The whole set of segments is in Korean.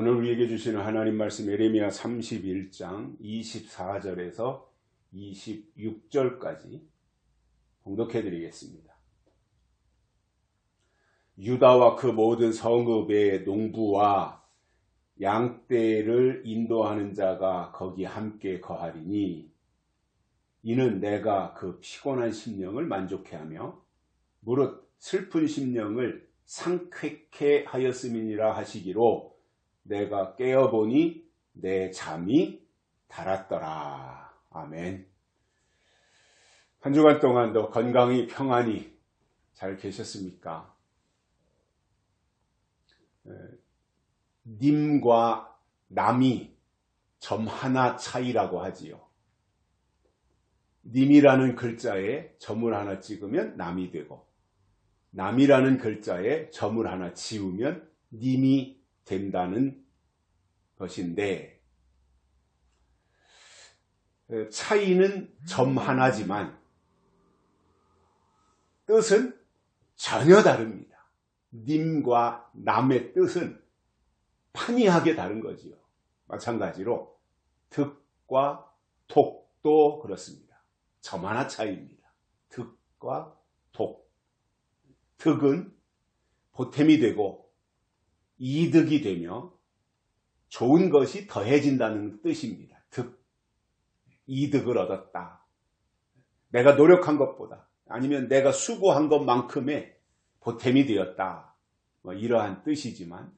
오늘 우리에게 주시는 하나님 말씀 예레미야 31장 24절에서 26절까지 봉독해 드리겠습니다. 유다와 그 모든 성읍의 농부와 양떼를 인도하는 자가 거기 함께 거하리니 이는 내가 그 피곤한 심령을 만족해 하며 무릇 슬픈 심령을 상쾌케 하였음이니라 하시기로 내가 깨어보니 내 잠이 달았더라. 아멘. 한 주간 동안도 건강히 평안히 잘 계셨습니까? 님과 남이 점 하나 차이라고 하지요. 님이라는 글자에 점을 하나 찍으면 남이 되고 남이라는 글자에 점을 하나 지우면 님이 된다는 것인데, 차이는 점 하나지만 뜻은 전혀 다릅니다. 님과 남의 뜻은 판이하게 다른 거지요. 마찬가지로 득과 독도 그렇습니다. 점 하나 차이입니다. 득과 독. 득은 보탬이 되고 이득이 되며 좋은 것이 더해진다는 뜻입니다. 득, 이득을 얻었다. 내가 노력한 것보다 아니면 내가 수고한 것만큼의 보탬이 되었다. 이러한 뜻이지만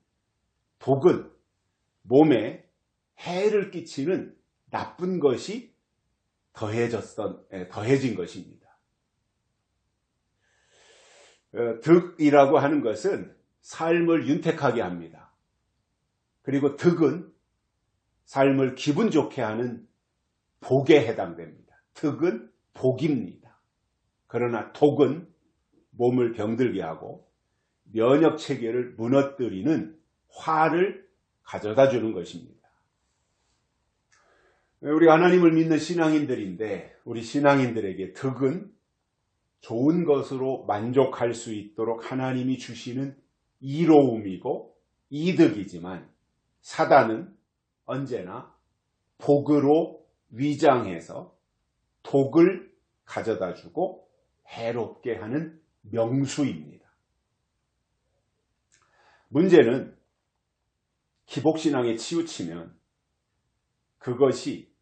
독은 몸에 해를 끼치는 나쁜 것이 더해진 것입니다. 득이라고 하는 것은 삶을 윤택하게 합니다. 그리고 득은 삶을 기분 좋게 하는 복에 해당됩니다. 득은 복입니다. 그러나 독은 몸을 병들게 하고 면역 체계를 무너뜨리는 화를 가져다 주는 것입니다. 우리가 하나님을 믿는 신앙인들인데 우리 신앙인들에게 득은 좋은 것으로 만족할 수 있도록 하나님이 주시는 이로움이고 이득이지만 사단은 언제나 복으로 위장해서 독을 가져다 주고 해롭게 하는 명수입니다. 문제는 기복신앙에 치우치면 그것이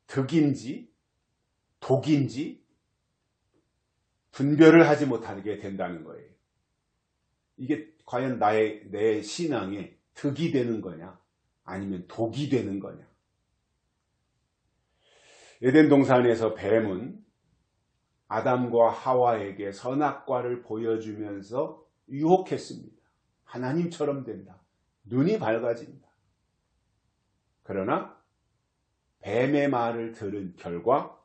득인지 독인지 분별을 하지 못하게 된다는 거예요. 이게 과연 내 신앙에 득이 되는 거냐 아니면 독이 되는 거냐. 에덴 동산에서 뱀은 아담과 하와에게 선악과를 보여주면서 유혹했습니다. 하나님처럼 된다. 눈이 밝아진다. 그러나 뱀의 말을 들은 결과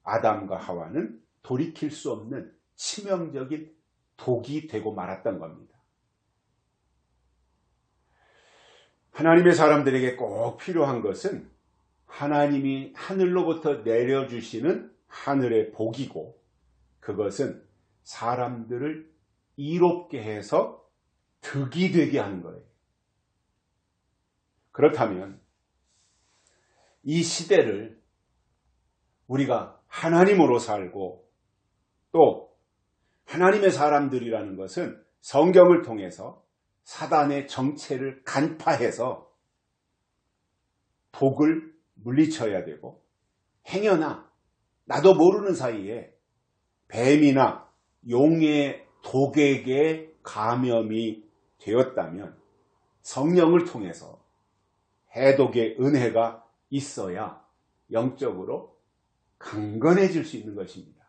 아담과 하와는 돌이킬 수 없는 치명적인 독이 되고 말았던 겁니다. 하나님의 사람들에게 꼭 필요한 것은 하나님이 하늘로부터 내려주시는 하늘의 복이고 그것은 사람들을 이롭게 해서 득이 되게 하는 거예요. 그렇다면 이 시대를 우리가 하나님으로 살고 또 하나님의 사람들이라는 것은 성경을 통해서 사단의 정체를 간파해서 독을 물리쳐야 되고 행여나 나도 모르는 사이에 뱀이나 용의 독에게 감염이 되었다면 성령을 통해서 해독의 은혜가 있어야 영적으로 강건해질 수 있는 것입니다.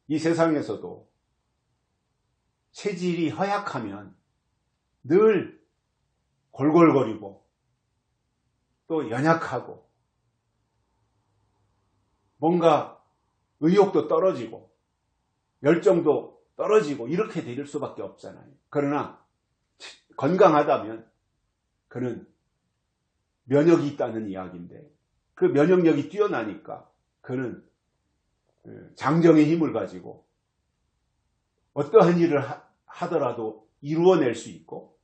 이 세상에서도 체질이 허약하면 늘 골골거리고 또 연약하고 뭔가 의욕도 떨어지고 열정도 떨어지고 이렇게 될 수밖에 없잖아요. 그러나 건강하다면 그는 면역이 있다는 이야기인데 그 면역력이 뛰어나니까 그는 장정의 힘을 가지고 어떠한 일을 하더라도 이루어낼 수 있고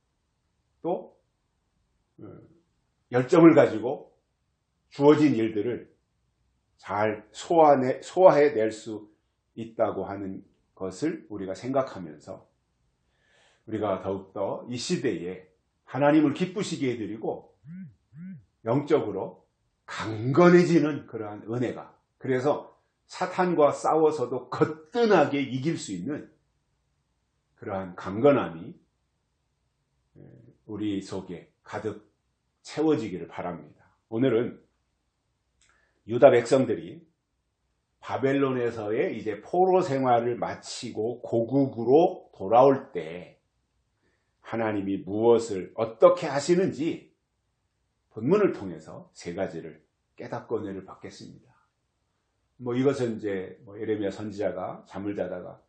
또 열정을 가지고 주어진 일들을 잘 소화해낼 수 있다고 하는 것을 우리가 생각하면서 우리가 더욱더 이 시대에 하나님을 기쁘시게 해드리고 영적으로 강건해지는 그러한 은혜가, 그래서 사탄과 싸워서도 거뜬하게 이길 수 있는 그러한 강건함이 우리 속에 가득 채워지기를 바랍니다. 오늘은 유다 백성들이 바벨론에서의 이제 포로 생활을 마치고 고국으로 돌아올 때 하나님이 무엇을 어떻게 하시는지 본문을 통해서 세 가지를 깨닫고 은혜를 받겠습니다. 이것은 이제 예레미야 선지자가 잠을 자다가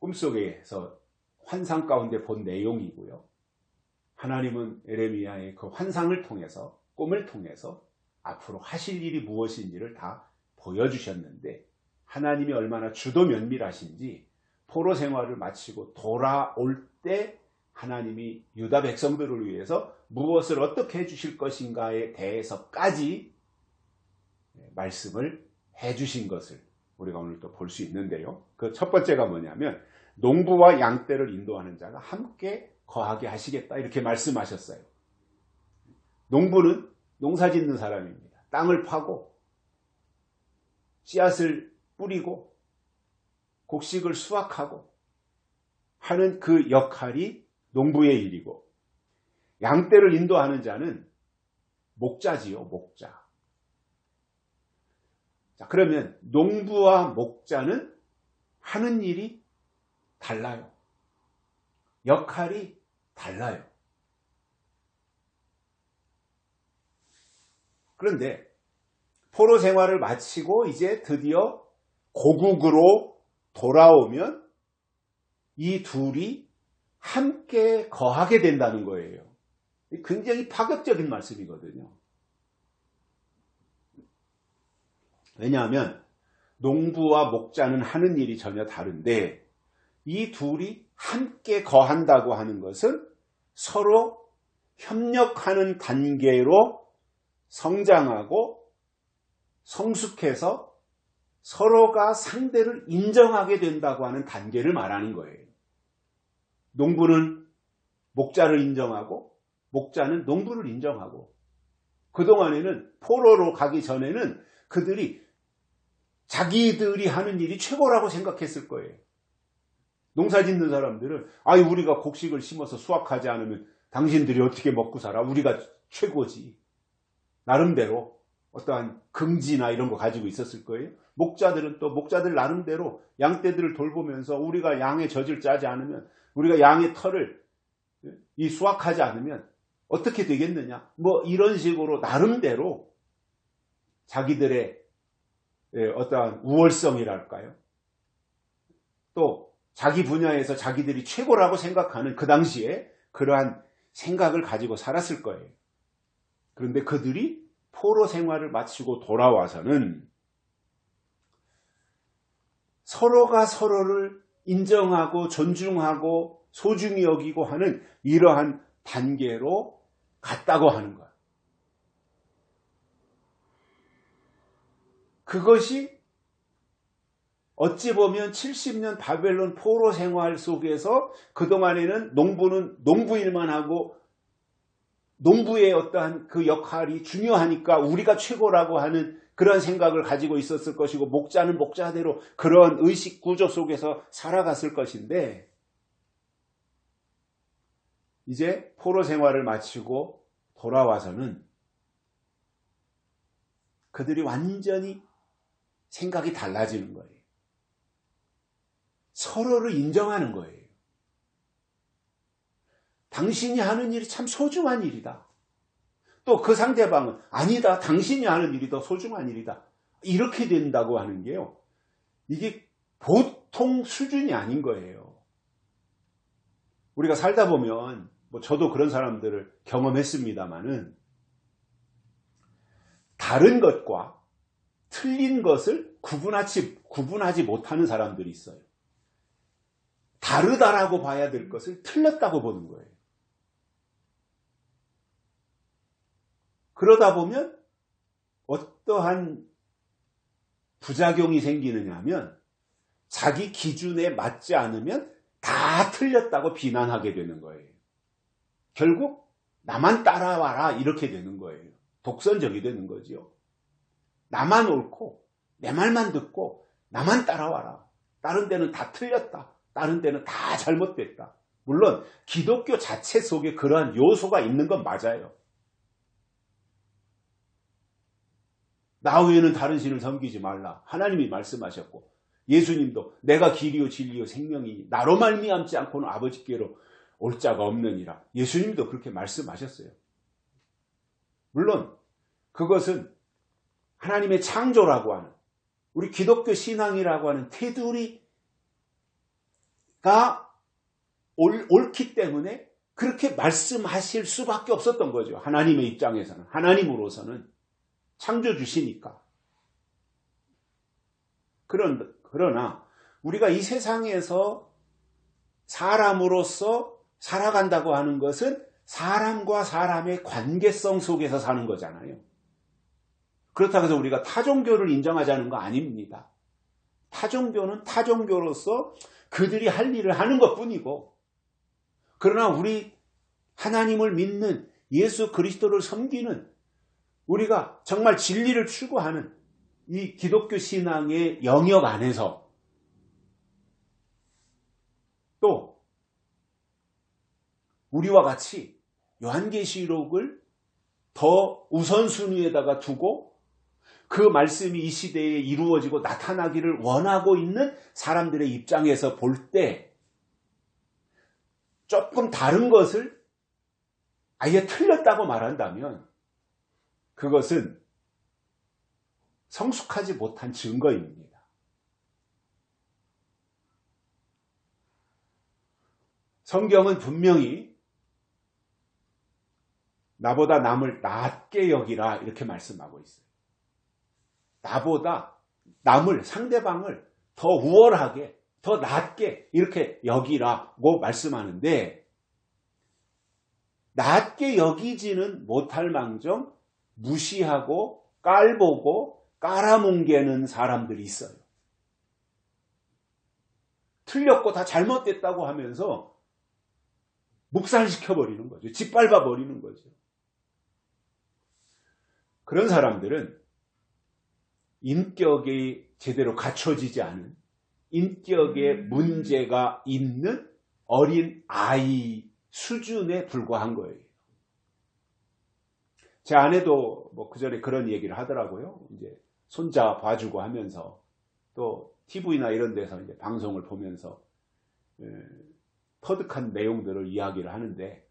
꿈속에서 환상 가운데 본 내용이고요. 하나님은 예레미야의 그 환상을 통해서, 꿈을 통해서 앞으로 하실 일이 무엇인지를 다 보여주셨는데, 하나님이 얼마나 주도 면밀하신지 포로 생활을 마치고 돌아올 때 하나님이 유다 백성들을 위해서 무엇을 어떻게 해주실 것인가에 대해서까지 말씀을 해주신 것을 우리가 오늘 또 볼 수 있는데요. 그 첫 번째가 뭐냐면 농부와 양떼를 인도하는 자가 함께 거하게 하시겠다, 이렇게 말씀하셨어요. 농부는 농사 짓는 사람입니다. 땅을 파고 씨앗을 뿌리고 곡식을 수확하고 하는 그 역할이 농부의 일이고, 양떼를 인도하는 자는 목자지요, 목자. 자, 그러면 농부와 목자는 하는 일이 달라요. 역할이 달라요. 그런데 포로 생활을 마치고 이제 드디어 고국으로 돌아오면 이 둘이 함께 거하게 된다는 거예요. 굉장히 파격적인 말씀이거든요. 왜냐하면 농부와 목자는 하는 일이 전혀 다른데 이 둘이 함께 거한다고 하는 것은 서로 협력하는 단계로 성장하고 성숙해서 서로가 상대를 인정하게 된다고 하는 단계를 말하는 거예요. 농부는 목자를 인정하고 목자는 농부를 인정하고, 그동안에는 포로로 가기 전에는 그들이 자기들이 하는 일이 최고라고 생각했을 거예요. 농사 짓는 사람들은 우리가 곡식을 심어서 수확하지 않으면 당신들이 어떻게 먹고 살아? 우리가 최고지. 나름대로 어떠한 긍지나 이런 거 가지고 있었을 거예요. 목자들은 또 목자들 나름대로 양떼들을 돌보면서 우리가 양의 젖을 짜지 않으면, 우리가 양의 털을 수확하지 않으면 어떻게 되겠느냐, 이런 식으로 나름대로 자기들의 어떠한 우월성이랄까요, 또 자기 분야에서 자기들이 최고라고 생각하는 그 당시에 그러한 생각을 가지고 살았을 거예요. 그런데 그들이 포로 생활을 마치고 돌아와서는 서로가 서로를 인정하고 존중하고 소중히 여기고 하는 이러한 단계로 갔다고 하는 거예요. 그것이 어찌 보면 70년 바벨론 포로 생활 속에서 그동안에는 농부는 농부 일만 하고 농부의 어떠한 그 역할이 중요하니까 우리가 최고라고 하는 그런 생각을 가지고 있었을 것이고, 목자는 목자대로 그런 의식 구조 속에서 살아갔을 것인데, 이제 포로 생활을 마치고 돌아와서는 그들이 완전히 생각이 달라지는 거예요. 서로를 인정하는 거예요. 당신이 하는 일이 참 소중한 일이다. 또 그 상대방은 아니다, 당신이 하는 일이 더 소중한 일이다. 이렇게 된다고 하는 게요, 이게 보통 수준이 아닌 거예요. 우리가 살다 보면 저도 그런 사람들을 경험했습니다마는, 다른 것과 틀린 것을 구분하지 못하는 사람들이 있어요. 다르다라고 봐야 될 것을 틀렸다고 보는 거예요. 그러다 보면 어떠한 부작용이 생기느냐 하면 자기 기준에 맞지 않으면 다 틀렸다고 비난하게 되는 거예요. 결국 나만 따라와라 이렇게 되는 거예요. 독선적이 되는 거죠. 나만 옳고 내 말만 듣고 나만 따라와라. 다른 데는 다 틀렸다. 다른 데는 다 잘못됐다. 물론 기독교 자체 속에 그러한 요소가 있는 건 맞아요. 나 외에는 다른 신을 섬기지 말라. 하나님이 말씀하셨고 예수님도 내가 길이요 진리요 생명이니 나로 말미암지 않고는 아버지께로 올 자가 없느니라. 예수님도 그렇게 말씀하셨어요. 물론 그것은 하나님의 창조라고 하는 우리 기독교 신앙이라고 하는 테두리가 옳기 때문에 그렇게 말씀하실 수밖에 없었던 거죠. 하나님의 입장에서는, 하나님으로서는 창조주시니까. 그러나 우리가 이 세상에서 사람으로서 살아간다고 하는 것은 사람과 사람의 관계성 속에서 사는 거잖아요. 그렇다고 해서 우리가 타종교를 인정하자는 거 아닙니다. 타종교는 타종교로서 그들이 할 일을 하는 것뿐이고, 그러나 우리 하나님을 믿는 예수 그리스도를 섬기는 우리가 정말 진리를 추구하는 이 기독교 신앙의 영역 안에서 또 우리와 같이 요한계시록을 더 우선순위에다가 두고 그 말씀이 이 시대에 이루어지고 나타나기를 원하고 있는 사람들의 입장에서 볼 때 조금 다른 것을 아예 틀렸다고 말한다면 그것은 성숙하지 못한 증거입니다. 성경은 분명히 나보다 남을 낮게 여기라 이렇게 말씀하고 있어요. 나보다 남을, 상대방을 더 우월하게, 더 낮게 이렇게 여기라고 말씀하는데, 낮게 여기지는 못할 망정 무시하고 깔보고 깔아뭉개는 사람들이 있어요. 틀렸고 다 잘못됐다고 하면서 묵살시켜버리는 거죠. 짓밟아버리는 거죠. 그런 사람들은 인격이 제대로 갖춰지지 않은, 인격에 문제가 있는 어린 아이 수준에 불과한 거예요. 제 아내도 뭐 그전에 그런 얘기를 하더라고요. 이제 손자 봐주고 하면서 또 TV나 이런 데서 이제 방송을 보면서 터득한 내용들을 이야기를 하는데,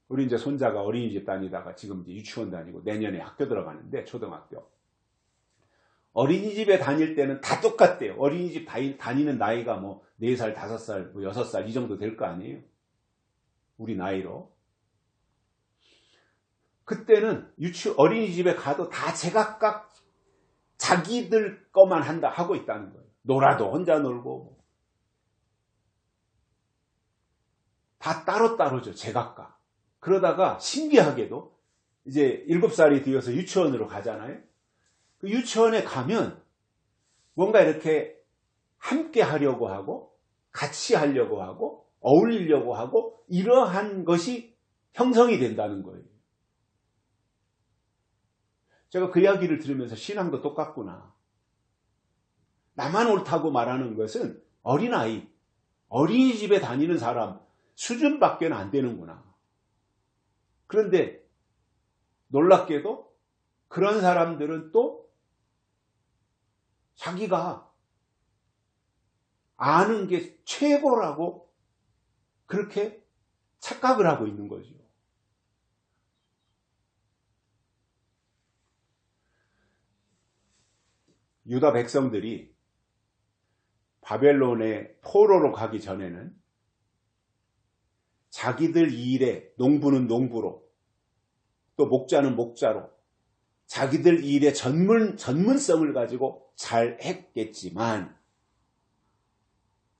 우리 이제 손자가 어린이집 다니다가 지금 이제 유치원 다니고 내년에 학교 들어가는데, 초등학교. 어린이집에 다닐 때는 다 똑같대요. 어린이집 다니는 나이가 뭐 4살, 5살, 뭐 6살 이 정도 될 거 아니에요. 우리 나이로. 그때는 어린이집에 가도 다 제각각 자기들 것만 하고 있다는 거예요. 놀아도 혼자 놀고. 다 따로따로죠. 제각각. 그러다가 신기하게도 이제 7살이 되어서 유치원으로 가잖아요. 그 유치원에 가면 뭔가 이렇게 함께 하려고 하고 같이 하려고 하고 어울리려고 하고 이러한 것이 형성이 된다는 거예요. 제가 그 이야기를 들으면서 신앙도 똑같구나. 나만 옳다고 말하는 것은 어린아이, 어린이집에 다니는 사람 수준밖에 안 되는구나. 그런데 놀랍게도 그런 사람들은 또 자기가 아는 게 최고라고 그렇게 착각을 하고 있는 거죠. 유다 백성들이 바벨론의 포로로 가기 전에는 자기들 일에, 농부는 농부로, 또 목자는 목자로 자기들 일의 전문성을 가지고 잘 했겠지만,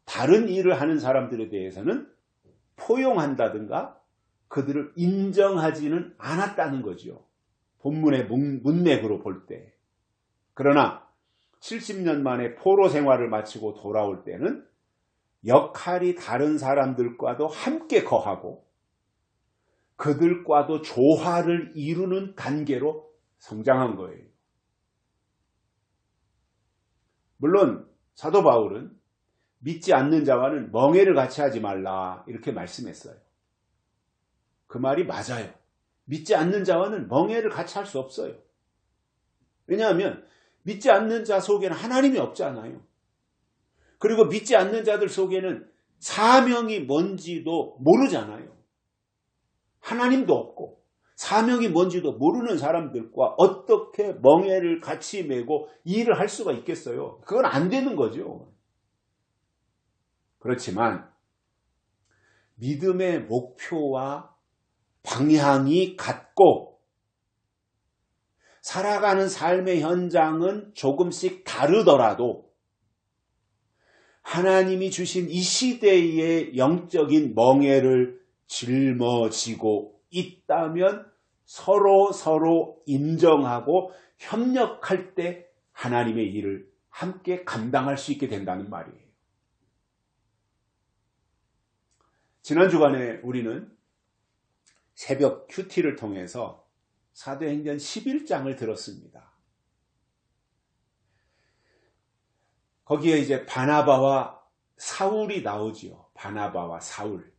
다른 일을 하는 사람들에 대해서는 포용한다든가 그들을 인정하지는 않았다는 거죠. 본문의 문맥으로 볼 때. 그러나 70년 만에 포로 생활을 마치고 돌아올 때는 역할이 다른 사람들과도 함께 거하고 그들과도 조화를 이루는 단계로 성장한 거예요. 물론 사도 바울은 믿지 않는 자와는 멍해를 같이 하지 말라 이렇게 말씀했어요. 그 말이 맞아요. 믿지 않는 자와는 멍해를 같이 할 수 없어요. 왜냐하면 믿지 않는 자 속에는 하나님이 없잖아요. 그리고 믿지 않는 자들 속에는 사명이 뭔지도 모르잖아요. 하나님도 없고 사명이 뭔지도 모르는 사람들과 어떻게 멍해를 같이 메고 일을 할 수가 있겠어요? 그건 안 되는 거죠. 그렇지만 믿음의 목표와 방향이 같고 살아가는 삶의 현장은 조금씩 다르더라도 하나님이 주신 이 시대의 영적인 멍해를 짊어지고 있다면 서로 인정하고 협력할 때 하나님의 일을 함께 감당할 수 있게 된다는 말이에요. 지난 주간에 우리는 새벽 큐티를 통해서 사도행전 11장을 들었습니다. 거기에 이제 바나바와 사울이 나오지요. 바나바와 사울.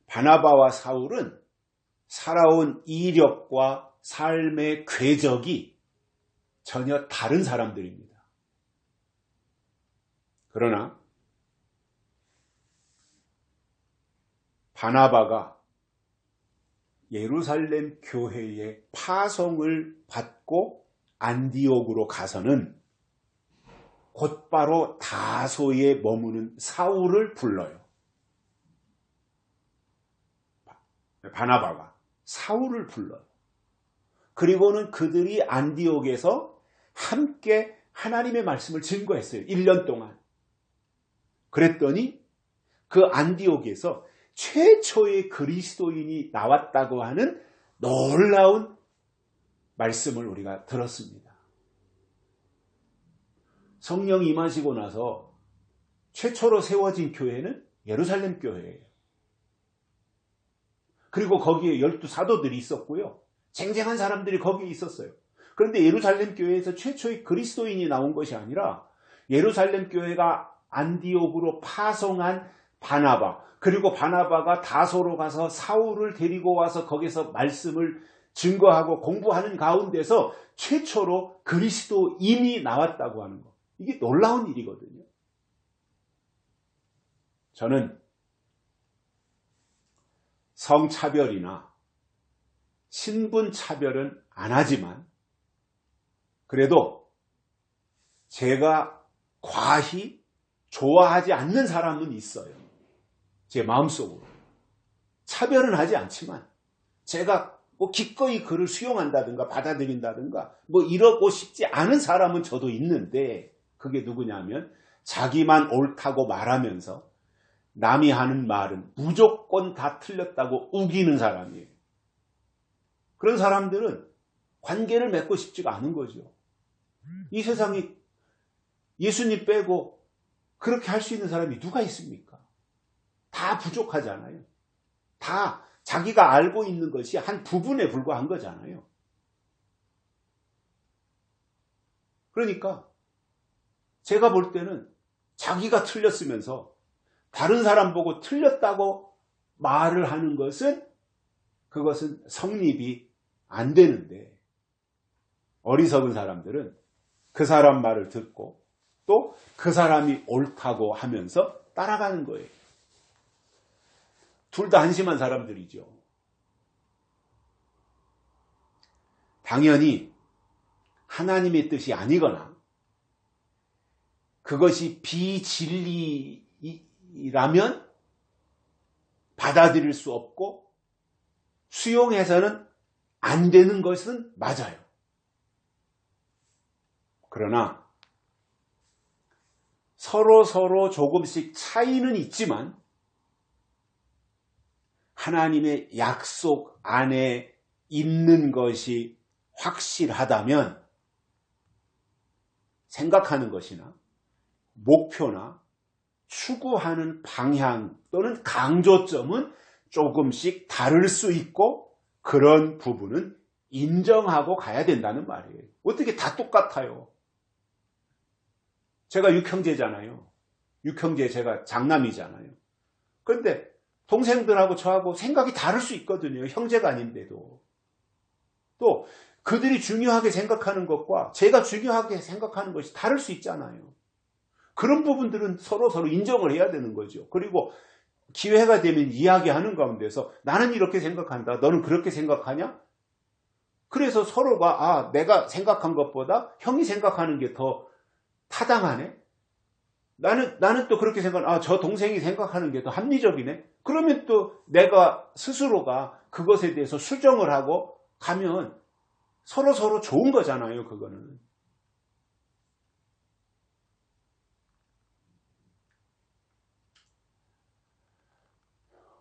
바나바와 사울은 살아온 이력과 삶의 궤적이 전혀 다른 사람들입니다. 그러나 바나바가 예루살렘 교회의 파송을 받고 안디옥으로 가서는 곧바로 다소에 머무는 사울을 불러요. 바나바가 사울을 불러요. 그리고는 그들이 안디옥에서 함께 하나님의 말씀을 증거했어요. 1년 동안. 그랬더니 그 안디옥에서 최초의 그리스도인이 나왔다고 하는 놀라운 말씀을 우리가 들었습니다. 성령이 임하시고 나서 최초로 세워진 교회는 예루살렘 교회예요. 그리고 거기에 12사도들이 있었고요. 쟁쟁한 사람들이 거기에 있었어요. 그런데 예루살렘 교회에서 최초의 그리스도인이 나온 것이 아니라 예루살렘 교회가 안디옥으로 파송한 바나바, 그리고 바나바가 다소로 가서 사울을 데리고 와서 거기서 말씀을 증거하고 공부하는 가운데서 최초로 그리스도인이 나왔다고 하는 것. 이게 놀라운 일이거든요. 저는 성차별이나 신분차별은 안 하지만 그래도 제가 과히 좋아하지 않는 사람은 있어요. 제 마음속으로. 차별은 하지 않지만 제가 뭐 기꺼이 그를 수용한다든가 받아들인다든가 뭐 이러고 싶지 않은 사람은 저도 있는데 그게 누구냐면 자기만 옳다고 말하면서 남이 하는 말은 무조건 다 틀렸다고 우기는 사람이에요. 그런 사람들은 관계를 맺고 싶지가 않은 거죠. 이 세상에 예수님 빼고 그렇게 할 수 있는 사람이 누가 있습니까? 다 부족하잖아요. 다 자기가 알고 있는 것이 한 부분에 불과한 거잖아요. 그러니까 제가 볼 때는 자기가 틀렸으면서 다른 사람 보고 틀렸다고 말을 하는 것은 그것은 성립이 안 되는데 어리석은 사람들은 그 사람 말을 듣고 또 그 사람이 옳다고 하면서 따라가는 거예요. 둘 다 한심한 사람들이죠. 당연히 하나님의 뜻이 아니거나 그것이 비진리라면 받아들일 수 없고 수용해서는 안 되는 것은 맞아요. 그러나 서로 조금씩 차이는 있지만 하나님의 약속 안에 있는 것이 확실하다면 생각하는 것이나 목표나 추구하는 방향 또는 강조점은 조금씩 다를 수 있고 그런 부분은 인정하고 가야 된다는 말이에요. 어떻게 다 똑같아요? 제가 육형제잖아요. 육형제 제가 장남이잖아요. 그런데 동생들하고 저하고 생각이 다를 수 있거든요. 형제가 아닌데도. 또 그들이 중요하게 생각하는 것과 제가 중요하게 생각하는 것이 다를 수 있잖아요. 그런 부분들은 서로 인정을 해야 되는 거죠. 그리고 기회가 되면 이야기하는 가운데서 나는 이렇게 생각한다. 너는 그렇게 생각하냐? 그래서 서로가 내가 생각한 것보다 형이 생각하는 게 더 타당하네? 나는 또 그렇게 저 동생이 생각하는 게 더 합리적이네? 그러면 또 내가 스스로가 그것에 대해서 수정을 하고 가면 서로 좋은 거잖아요, 그거는.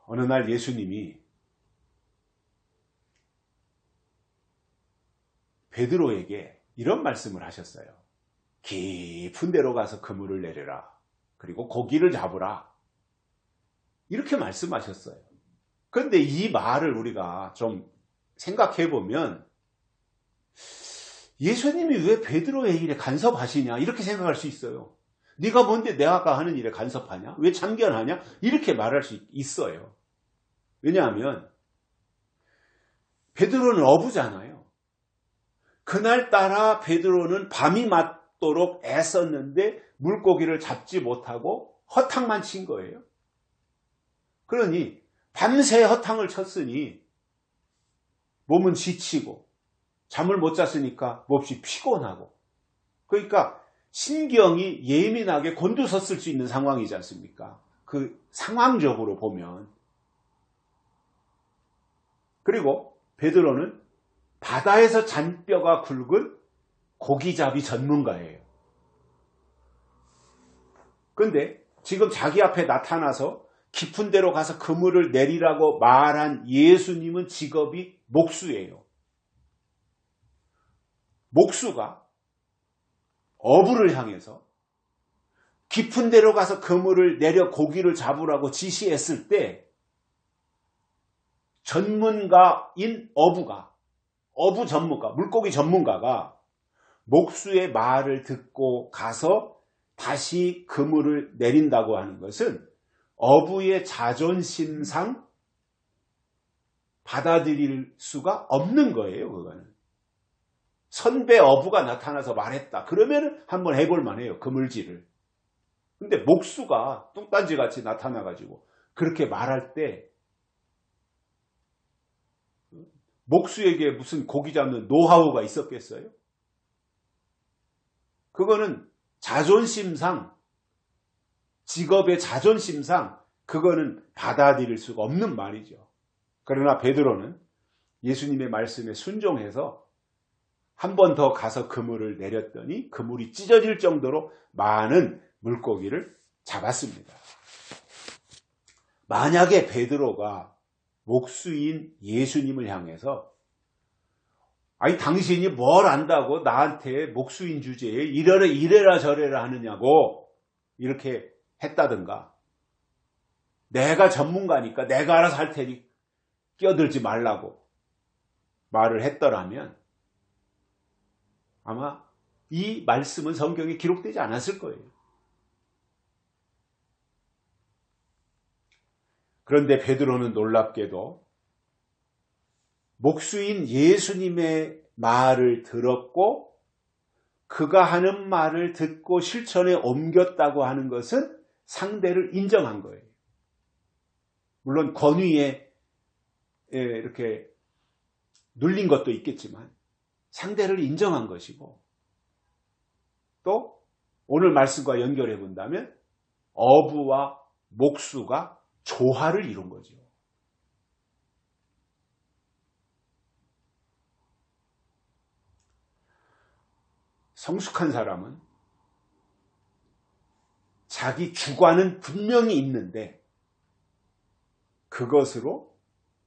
어느 날 예수님이 베드로에게 이런 말씀을 하셨어요. 깊은 데로 가서 그물을 내려라. 그리고 고기를 잡으라. 이렇게 말씀하셨어요. 그런데 이 말을 우리가 좀 생각해 보면 예수님이 왜 베드로의 일에 간섭하시냐 이렇게 생각할 수 있어요. 네가 뭔데 내가 하는 일에 간섭하냐? 왜 참견하냐? 이렇게 말할 수 있어요. 왜냐하면 베드로는 어부잖아요. 그날따라 베드로는 밤이 맞도록 애썼는데 물고기를 잡지 못하고 허탕만 친 거예요. 그러니 밤새 허탕을 쳤으니 몸은 지치고 잠을 못 잤으니까 몹시 피곤하고, 그러니까 신경이 예민하게 곤두섰을 수 있는 상황이지 않습니까? 그 상황적으로 보면. 그리고 베드로는 바다에서 잔뼈가 굵은 고기잡이 전문가예요. 그런데 지금 자기 앞에 나타나서 깊은 데로 가서 그물을 내리라고 말한 예수님은 직업이 목수예요. 목수가 어부를 향해서 깊은 데로 가서 그물을 내려 고기를 잡으라고 지시했을 때 전문가인 어부 전문가, 물고기 전문가가 목수의 말을 듣고 가서 다시 그물을 내린다고 하는 것은 어부의 자존심상 받아들일 수가 없는 거예요, 그거는. 선배 어부가 나타나서 말했다. 그러면 한번 해볼 만해요, 그물질을. 근데 목수가 뚱딴지같이 나타나가지고 그렇게 말할 때 목수에게 무슨 고기 잡는 노하우가 있었겠어요? 그거는 자존심상, 직업의 자존심상 그거는 받아들일 수가 없는 말이죠. 그러나 베드로는 예수님의 말씀에 순종해서 한 번 더 가서 그물을 내렸더니 그물이 찢어질 정도로 많은 물고기를 잡았습니다. 만약에 베드로가 목수인 예수님을 향해서 당신이 뭘 안다고 나한테 목수인 주제에 이래라 저래라 하느냐고 이렇게 했다든가, 내가 전문가니까 내가 알아서 할 테니 끼어들지 말라고 말을 했더라면 아마 이 말씀은 성경에 기록되지 않았을 거예요. 그런데 베드로는 놀랍게도 목수인 예수님의 말을 들었고 그가 하는 말을 듣고 실천에 옮겼다고 하는 것은 상대를 인정한 거예요. 물론 권위에 이렇게 눌린 것도 있겠지만 상대를 인정한 것이고, 또 오늘 말씀과 연결해 본다면 어부와 목수가 조화를 이룬 거죠. 성숙한 사람은 자기 주관은 분명히 있는데 그것으로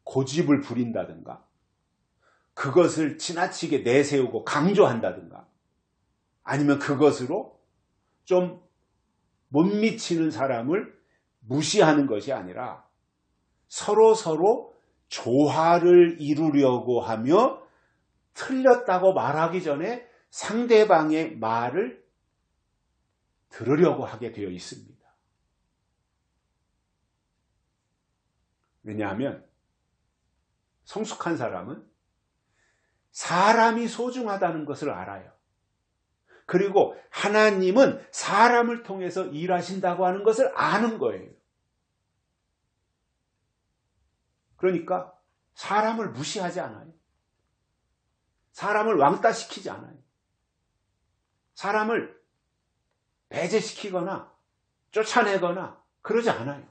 고집을 부린다든가 그것을 지나치게 내세우고 강조한다든가 아니면 그것으로 좀 못 미치는 사람을 무시하는 것이 아니라 서로 조화를 이루려고 하며 틀렸다고 말하기 전에 상대방의 말을 들으려고 하게 되어 있습니다. 왜냐하면 성숙한 사람은 사람이 소중하다는 것을 알아요. 그리고 하나님은 사람을 통해서 일하신다고 하는 것을 아는 거예요. 그러니까 사람을 무시하지 않아요. 사람을 왕따시키지 않아요. 사람을 배제시키거나 쫓아내거나 그러지 않아요.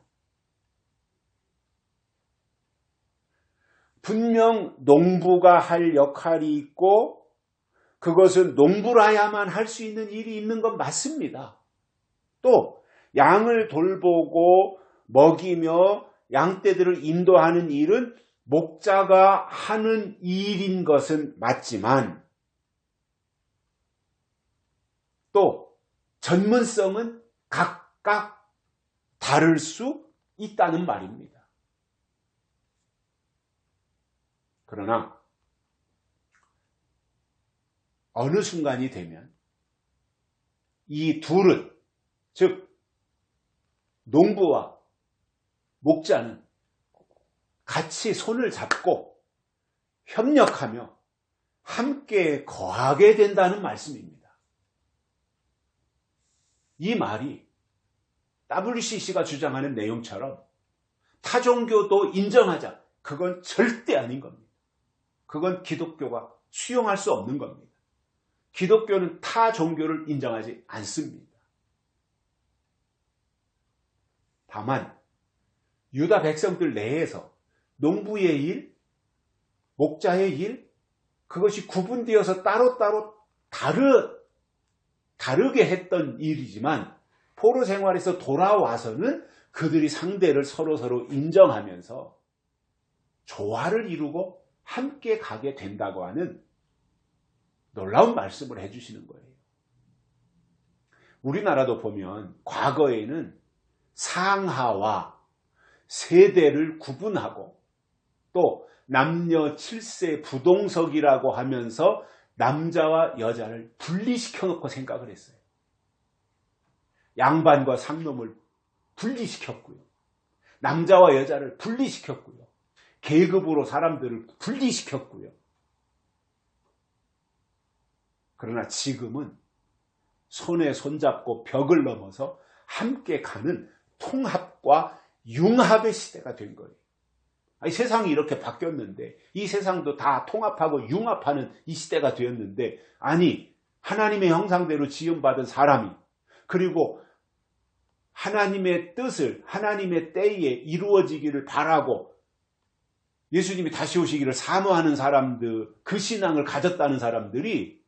분명 농부가 할 역할이 있고 그것은 농부라야만 할 수 있는 일이 있는 건 맞습니다. 또 양을 돌보고 먹이며 양떼들을 인도하는 일은 목자가 하는 일인 것은 맞지만 또 전문성은 각각 다를 수 있다는 말입니다. 그러나 어느 순간이 되면 이 둘은, 즉 농부와 목자는 같이 손을 잡고 협력하며 함께 거하게 된다는 말씀입니다. 이 말이 WCC가 주장하는 내용처럼 타종교도 인정하자, 그건 절대 아닌 겁니다. 그건 기독교가 수용할 수 없는 겁니다. 기독교는 타 종교를 인정하지 않습니다. 다만 유다 백성들 내에서 농부의 일, 목자의 일, 그것이 구분되어서 따로따로 다르게 했던 일이지만 포로 생활에서 돌아와서는 그들이 상대를 서로 인정하면서 조화를 이루고 함께 가게 된다고 하는 놀라운 말씀을 해주시는 거예요. 우리나라도 보면 과거에는 상하와 세대를 구분하고 또 남녀 7세 부동석이라고 하면서 남자와 여자를 분리시켜 놓고 생각을 했어요. 양반과 상놈을 분리시켰고요. 남자와 여자를 분리시켰고요. 계급으로 사람들을 분리시켰고요. 그러나 지금은 손에 손잡고 벽을 넘어서 함께 가는 통합과 융합의 시대가 된 거예요. 아니, 세상이 이렇게 바뀌었는데, 이 세상도 다 통합하고 융합하는 이 시대가 되었는데, 아니, 하나님의 형상대로 지음받은 사람이, 그리고 하나님의 뜻을 하나님의 때에 이루어지기를 바라고 예수님이 다시 오시기를 사모하는 사람들, 그 신앙을 가졌다는 사람들이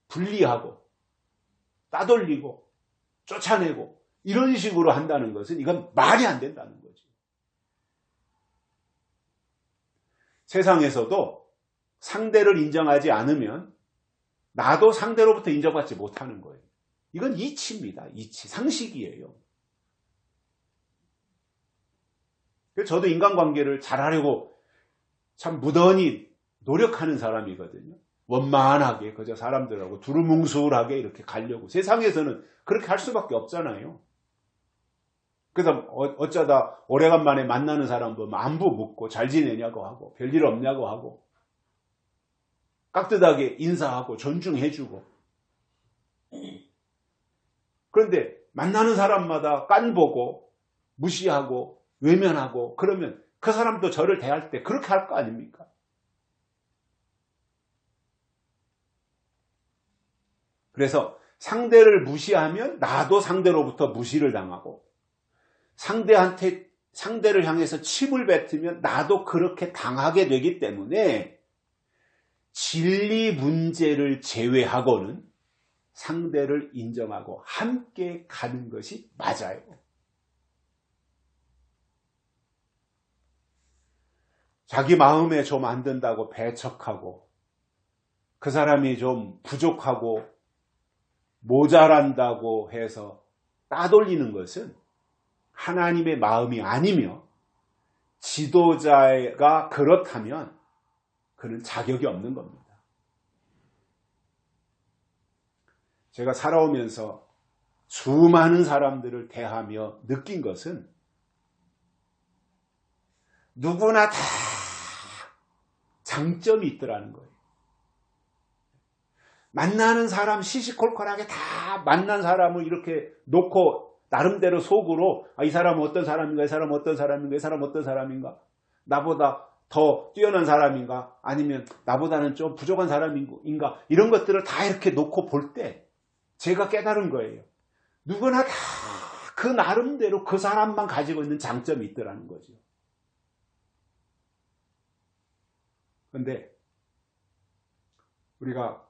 분리하고 따돌리고 쫓아내고 이런 식으로 한다는 것은 이건 말이 안 된다는 거죠. 세상에서도 상대를 인정하지 않으면 나도 상대로부터 인정받지 못하는 거예요. 이건 이치입니다. 이치, 상식이에요. 저도 인간관계를 잘하려고 참 무던히 노력하는 사람이거든요. 원만하게 그저 사람들하고 두루뭉술하게 이렇게 가려고. 세상에서는 그렇게 할 수밖에 없잖아요. 그래서 어쩌다 오래간만에 만나는 사람 보면 안부 묻고 잘 지내냐고 하고 별일 없냐고 하고 깍듯하게 인사하고 존중해주고. 그런데 만나는 사람마다 깐보고 무시하고 외면하고 그러면 그 사람도 저를 대할 때 그렇게 할 거 아닙니까? 그래서 상대를 무시하면 나도 상대로부터 무시를 당하고 상대를 향해서 침을 뱉으면 나도 그렇게 당하게 되기 때문에 진리 문제를 제외하고는 상대를 인정하고 함께 가는 것이 맞아요. 자기 마음에 좀 안 든다고 배척하고 그 사람이 좀 부족하고 모자란다고 해서 따돌리는 것은 하나님의 마음이 아니며 지도자가 그렇다면 그는 자격이 없는 겁니다. 제가 살아오면서 수많은 사람들을 대하며 느낀 것은 누구나 다 장점이 있더라는 거예요. 만나는 사람 시시콜콜하게 다 만난 사람을 이렇게 놓고 나름대로 속으로 이 사람은 어떤 사람인가, 이 사람은 어떤 사람인가, 이 사람은 어떤 사람인가, 나보다 더 뛰어난 사람인가, 아니면 나보다는 좀 부족한 사람인가, 이런 것들을 다 이렇게 놓고 볼 때 제가 깨달은 거예요. 누구나 다 그 나름대로 그 사람만 가지고 있는 장점이 있더라는 거죠. 그런데 우리가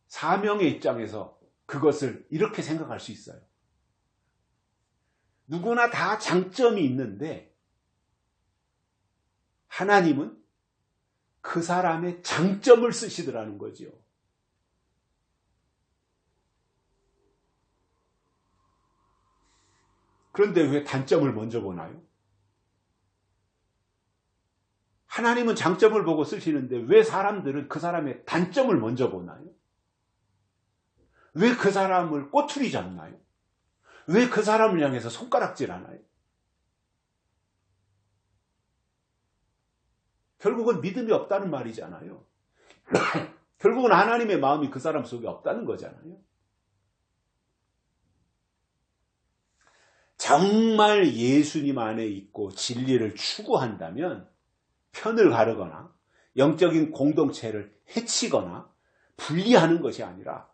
사명의 입장에서 그것을 이렇게 생각할 수 있어요. 누구나 다 장점이 있는데 하나님은 그 사람의 장점을 쓰시더라는 거죠. 그런데 왜 단점을 먼저 보나요? 하나님은 장점을 보고 쓰시는데 왜 사람들은 그 사람의 단점을 먼저 보나요? 왜 그 사람을 꼬투리 잡나요? 왜 그 사람을 향해서 손가락질 하나요? 결국은 믿음이 없다는 말이잖아요. 결국은 하나님의 마음이 그 사람 속에 없다는 거잖아요. 정말 예수님 안에 있고 진리를 추구한다면 편을 가르거나 영적인 공동체를 해치거나 분리하는 것이 아니라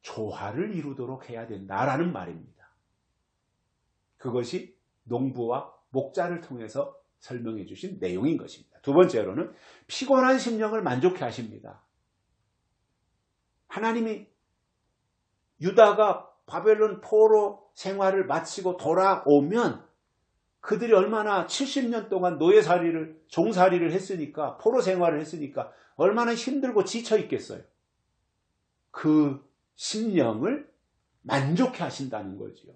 조화를 이루도록 해야 된다라는 말입니다. 그것이 농부와 목자를 통해서 설명해 주신 내용인 것입니다. 두 번째로는 피곤한 심령을 만족해 하십니다. 하나님이 유다가 바벨론 포로 생활을 마치고 돌아오면 그들이 얼마나 70년 동안 노예살이를, 종살이를 했으니까, 포로 생활을 했으니까 얼마나 힘들고 지쳐 있겠어요. 그 심령을 만족해 하신다는 거죠.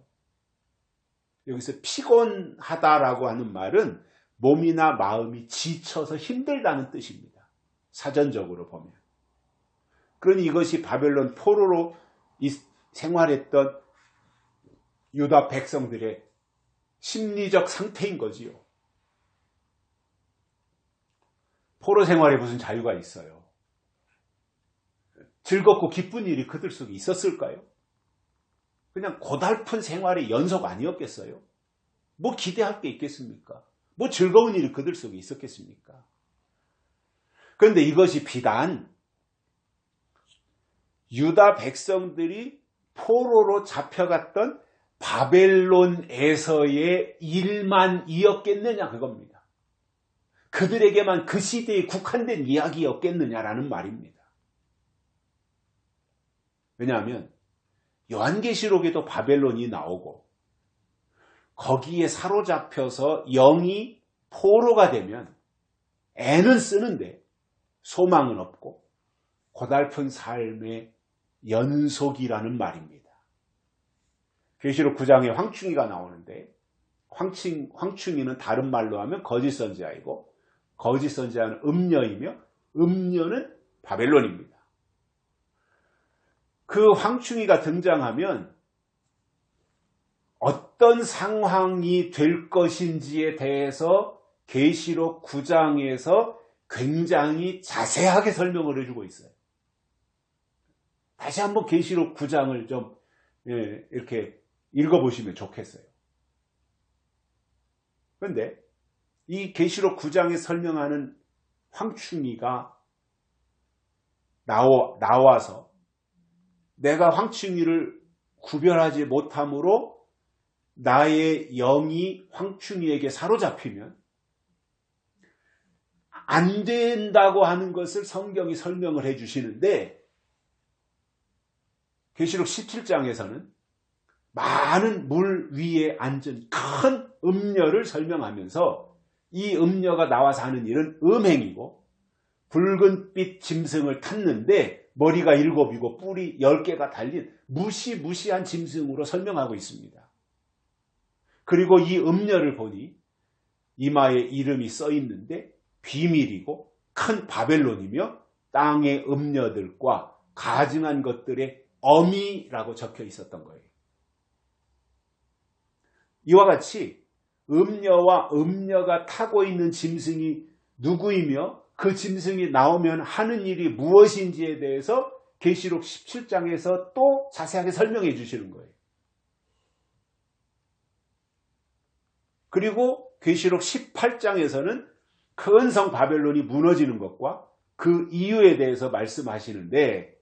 여기서 피곤하다라고 하는 말은 몸이나 마음이 지쳐서 힘들다는 뜻입니다. 사전적으로 보면. 그러니 이것이 바벨론 포로로 생활했던 유다 백성들의 심리적 상태인 거지요. 포로 생활에 무슨 자유가 있어요? 즐겁고 기쁜 일이 그들 속에 있었을까요? 그냥 고달픈 생활의 연속 아니었겠어요? 뭐 기대할 게 있겠습니까? 뭐 즐거운 일이 그들 속에 있었겠습니까? 그런데 이것이 비단 유다 백성들이 포로로 잡혀갔던 바벨론에서의 일만이었겠느냐 그겁니다. 그들에게만 그 시대에 국한된 이야기였겠느냐라는 말입니다. 왜냐하면 요한계시록에도 바벨론이 나오고 거기에 사로잡혀서 영이 포로가 되면 애는 쓰는데 소망은 없고 고달픈 삶의 연속이라는 말입니다. 계시록 9장에 황충이가 나오는데 황충이는 다른 말로 하면 거짓 선지자이고 거짓 선지자는 음녀이며 음녀는 바벨론입니다. 그 황충이가 등장하면 어떤 상황이 될 것인지에 대해서 계시록 9장에서 굉장히 자세하게 설명을 해주고 있어요. 다시 한번 계시록 9장을 좀 이렇게 읽어보시면 좋겠어요. 그런데 이 계시록 9장에 설명하는 황충이가 나와서 내가 황충이를 구별하지 못함으로 나의 영이 황충이에게 사로잡히면 안 된다고 하는 것을 성경이 설명을 해주시는데 계시록 17장에서는 많은 물 위에 앉은 큰 음녀를 설명하면서 이 음녀가 나와서 하는 일은 음행이고 붉은빛 짐승을 탔는데 머리가 7이고 뿔이 10개가 달린 무시무시한 짐승으로 설명하고 있습니다. 그리고 이 음녀를 보니 이마에 이름이 써 있는데 비밀이고 큰 바벨론이며 땅의 음녀들과 가증한 것들의 어미라고 적혀 있었던 거예요. 이와 같이 음녀와 음녀가 타고 있는 짐승이 누구이며 그 짐승이 나오면 하는 일이 무엇인지에 대해서 계시록 17장에서 또 자세하게 설명해 주시는 거예요. 그리고 계시록 18장에서는 큰 성 바벨론이 무너지는 것과 그 이유에 대해서 말씀하시는데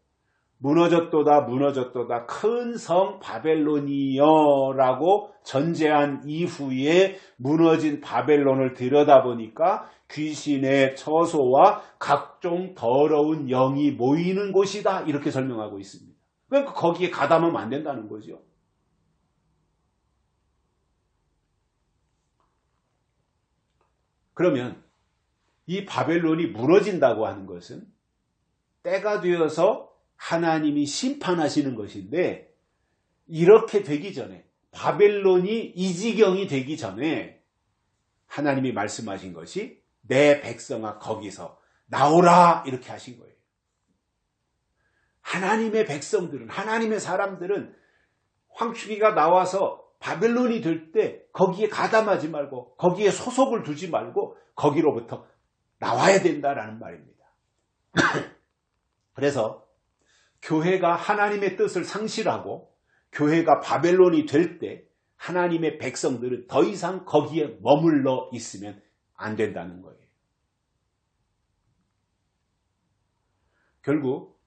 무너졌도다 무너졌도다 큰 성 바벨론이여 라고 전제한 이후에 무너진 바벨론을 들여다보니까 귀신의 처소와 각종 더러운 영이 모이는 곳이다 이렇게 설명하고 있습니다. 그러니까 거기에 가담하면 안 된다는 거죠. 그러면 이 바벨론이 무너진다고 하는 것은 때가 되어서 하나님이 심판하시는 것인데 이렇게 되기 전에 바벨론이 이 지경이 되기 전에 하나님이 말씀하신 것이 내 백성아 거기서 나오라 이렇게 하신 거예요. 하나님의 백성들은 하나님의 사람들은 황충이가 나와서 바벨론이 될 때 거기에 가담하지 말고 거기에 소속을 두지 말고 거기로부터 나와야 된다라는 말입니다. 그래서 교회가 하나님의 뜻을 상실하고 교회가 바벨론이 될 때 하나님의 백성들은 더 이상 거기에 머물러 있으면 안 된다는 거예요. 결국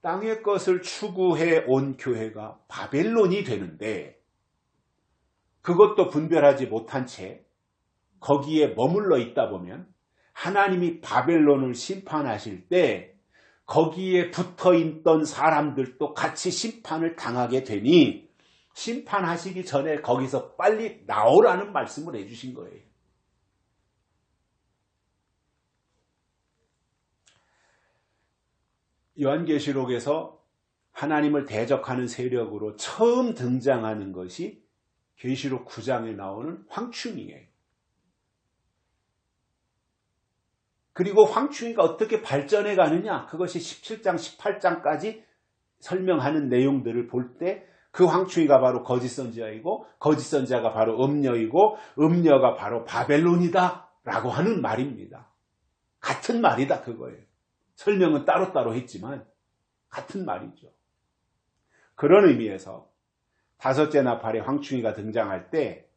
땅의 것을 추구해 온 교회가 바벨론이 되는데 그것도 분별하지 못한 채 거기에 머물러 있다 보면 하나님이 바벨론을 심판하실 때 거기에 붙어있던 사람들도 같이 심판을 당하게 되니 심판하시기 전에 거기서 빨리 나오라는 말씀을 해주신 거예요. 요한계시록에서 하나님을 대적하는 세력으로 처음 등장하는 것이 계시록 9장에 나오는 황충이에요. 그리고 황충이가 어떻게 발전해 가느냐 그것이 17장 18장까지 설명하는 내용들을 볼 때 그 황충이가 바로 거짓 선지자이고 거짓 선지자가 바로 음녀이고 음녀가 바로 바벨론이다 라고 하는 말입니다. 같은 말이다 그거예요. 설명은 따로따로 했지만 같은 말이죠. 그런 의미에서 다섯째 나팔의 황충이가 등장할 때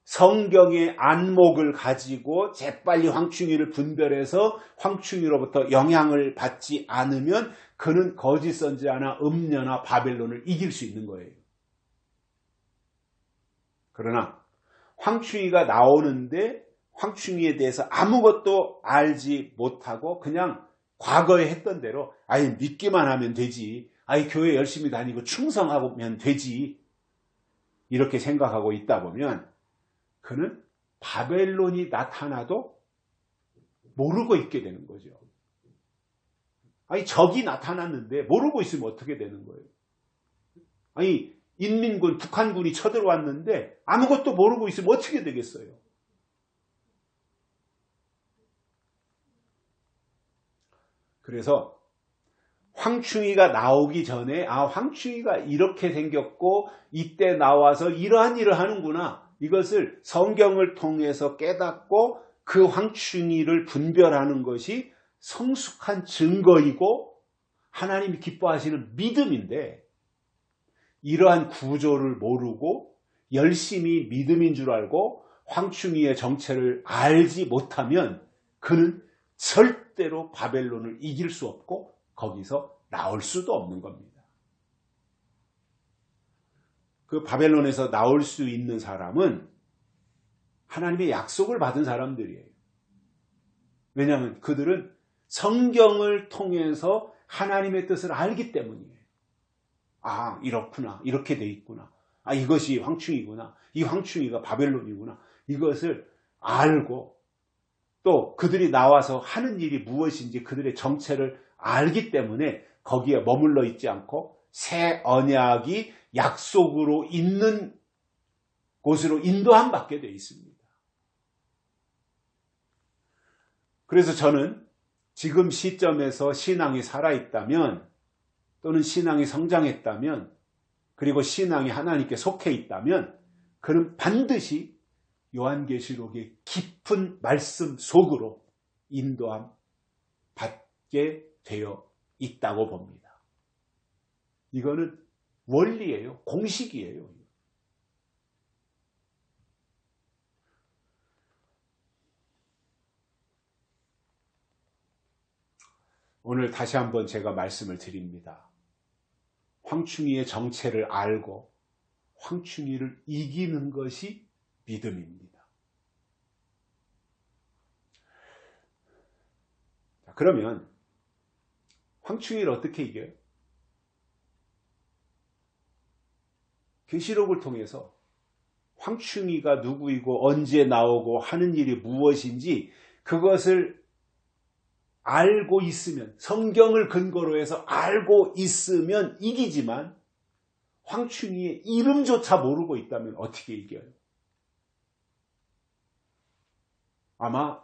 성경의 안목을 가지고 재빨리 황충이를 분별해서 황충이로부터 영향을 받지 않으면 그는 거짓 선지자나 음녀나 바벨론을 이길 수 있는 거예요. 그러나 황충이가 나오는데 황충이에 대해서 아무것도 알지 못하고 그냥 과거에 했던 대로 아예 믿기만 하면 되지, 아예 교회 열심히 다니고 충성하면 되지 이렇게 생각하고 있다 보면 그는 바벨론이 나타나도 모르고 있게 되는 거죠. 아니 적이 나타났는데 모르고 있으면 어떻게 되는 거예요? 아니 인민군, 북한군이 쳐들어왔는데 아무것도 모르고 있으면 어떻게 되겠어요? 그래서 황충이가 나오기 전에 황충이가 이렇게 생겼고 이때 나와서 이러한 일을 하는구나. 이것을 성경을 통해서 깨닫고 그 황충이를 분별하는 것이 성숙한 증거이고 하나님이 기뻐하시는 믿음인데 이러한 구조를 모르고 열심히 믿음인 줄 알고 황충이의 정체를 알지 못하면 그는 절대로 바벨론을 이길 수 없고 거기서 나올 수도 없는 겁니다. 그 바벨론에서 나올 수 있는 사람은 하나님의 약속을 받은 사람들이에요. 왜냐하면 그들은 성경을 통해서 하나님의 뜻을 알기 때문이에요. 이렇구나. 이렇게 돼 있구나. 이것이 황충이구나. 이 황충이가 바벨론이구나. 이것을 알고 또 그들이 나와서 하는 일이 무엇인지 그들의 정체를 알기 때문에 거기에 머물러 있지 않고 새 언약이 약속으로 있는 곳으로 인도함 받게 되어 있습니다. 그래서 저는 지금 시점에서 신앙이 살아있다면 또는 신앙이 성장했다면 그리고 신앙이 하나님께 속해 있다면 그는 반드시 요한계시록의 깊은 말씀 속으로 인도함 받게 되어 있다고 봅니다. 이거는 원리예요. 공식이에요. 오늘 다시 한번 제가 말씀을 드립니다. 황충이의 정체를 알고 황충이를 이기는 것이 믿음입니다. 자, 그러면 황충이를 어떻게 이겨요? 계시록을 통해서 황충이가 누구이고 언제 나오고 하는 일이 무엇인지 그것을 알고 있으면, 성경을 근거로 해서 알고 있으면 이기지만 황충이의 이름조차 모르고 있다면 어떻게 이겨요? 아마